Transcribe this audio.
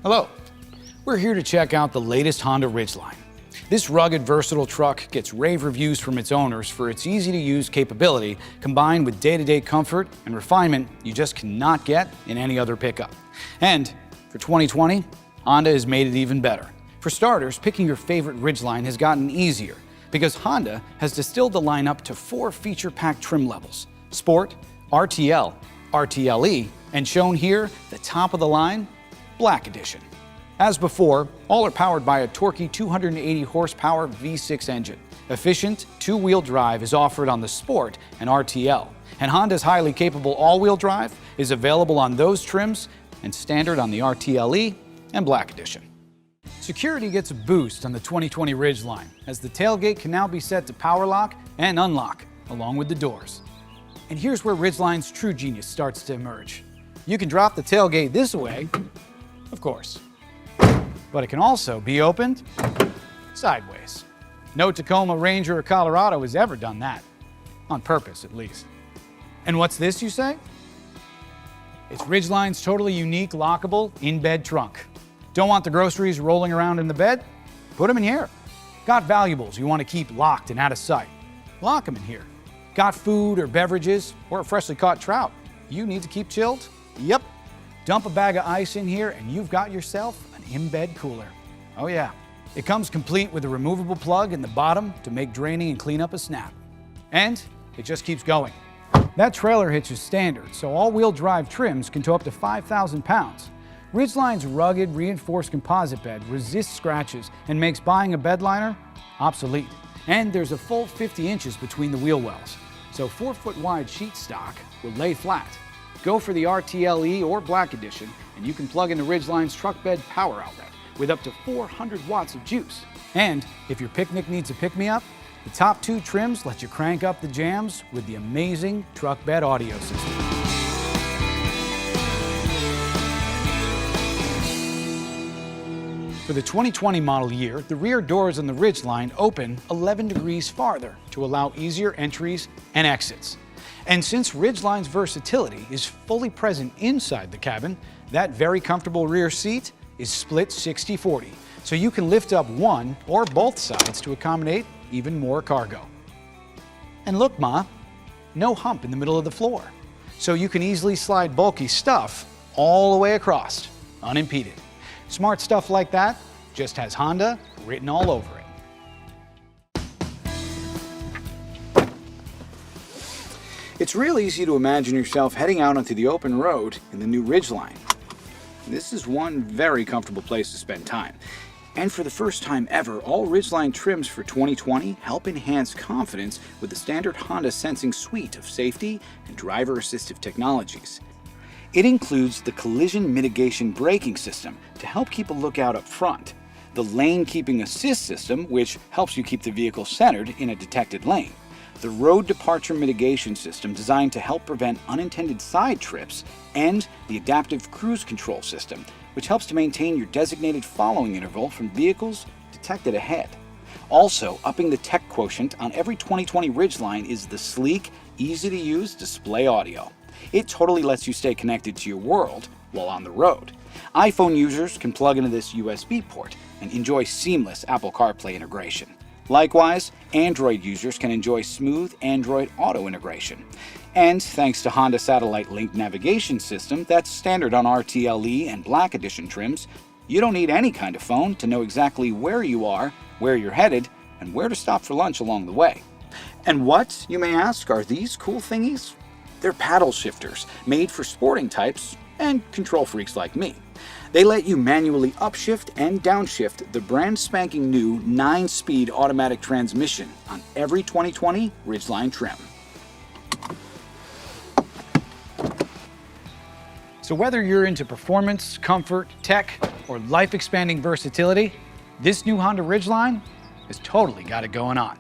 Hello. We're here to check out the latest Honda Ridgeline. This rugged, versatile truck gets rave reviews from its owners for its easy-to-use capability combined with day-to-day comfort and refinement you just cannot get in any other pickup. And for 2020, Honda has made it even better. For starters, picking your favorite Ridgeline has gotten easier because Honda has distilled the lineup to 4 feature-packed trim levels: Sport, RTL, RTLE, and shown here, the top of the line, Black Edition. As before, all are powered by a torquey 280 horsepower V6 engine. Efficient two-wheel drive is offered on the Sport and RTL, and Honda's highly capable all-wheel drive is available on those trims and standard on the RTLE and Black Edition. Security gets a boost on the 2020 Ridgeline, as the tailgate can now be set to power lock and unlock, along with the doors. And here's where Ridgeline's true genius starts to emerge. You can drop the tailgate this way, of course, but it can also be opened sideways. No Tacoma, Ranger, or Colorado has ever done that. On purpose, at least. And what's this, you say? It's Ridgeline's totally unique, lockable, in-bed trunk. Don't want the groceries rolling around in the bed? Put them in here. Got valuables you want to keep locked and out of sight? Lock them in here. Got food or beverages or a freshly caught trout you need to keep chilled? Yep. Dump a bag of ice in here and you've got yourself an in-bed cooler. Oh yeah. It comes complete with a removable plug in the bottom to make draining and cleanup a snap. And it just keeps going. That trailer hitch is standard, so all-wheel drive trims can tow up to 5,000 pounds. Ridgeline's rugged, reinforced composite bed resists scratches and makes buying a bed liner obsolete. And there's a full 50 inches between the wheel wells, so 4-foot wide sheet stock will lay flat. Go for the RTLE or Black Edition, and you can plug into Ridgeline's truck bed power outlet with up to 400 watts of juice. And if your picnic needs a pick-me-up, the top 2 trims let you crank up the jams with the amazing truck bed audio system. For the 2020 model year, the rear doors on the Ridgeline open 11 degrees farther to allow easier entries and exits. And since Ridgeline's versatility is fully present inside the cabin, that very comfortable rear seat is split 60-40, so you can lift up one or both sides to accommodate even more cargo. And look, Ma, no hump in the middle of the floor, so you can easily slide bulky stuff all the way across, unimpeded. Smart stuff like that just has Honda written all over it. It's real easy to imagine yourself heading out onto the open road in the new Ridgeline. This is one very comfortable place to spend time. And for the first time ever, all Ridgeline trims for 2020 help enhance confidence with the standard Honda sensing suite of safety and driver assistive technologies. It includes the collision mitigation braking system to help keep a lookout up front, the lane keeping assist system, which helps you keep the vehicle centered in a detected lane, the road departure mitigation system designed to help prevent unintended side trips, and the adaptive cruise control system, which helps to maintain your designated following interval from vehicles detected ahead. Also, upping the tech quotient on every 2020 Ridgeline is the sleek, easy-to-use display audio. It totally lets you stay connected to your world while on the road. iPhone users can plug into this USB port and enjoy seamless Apple CarPlay integration. Likewise, Android users can enjoy smooth Android Auto integration. And thanks to Honda Satellite Link navigation system that's standard on RTLE and Black Edition trims, you don't need any kind of phone to know exactly where you are, where you're headed, and where to stop for lunch along the way. And what, you may ask, are these cool thingies? They're paddle shifters, made for sporting types and control freaks like me. They let you manually upshift and downshift the brand spanking new 9-speed automatic transmission on every 2020 Ridgeline trim. So whether you're into performance, comfort, tech, or life-expanding versatility, this new Honda Ridgeline has totally got it going on.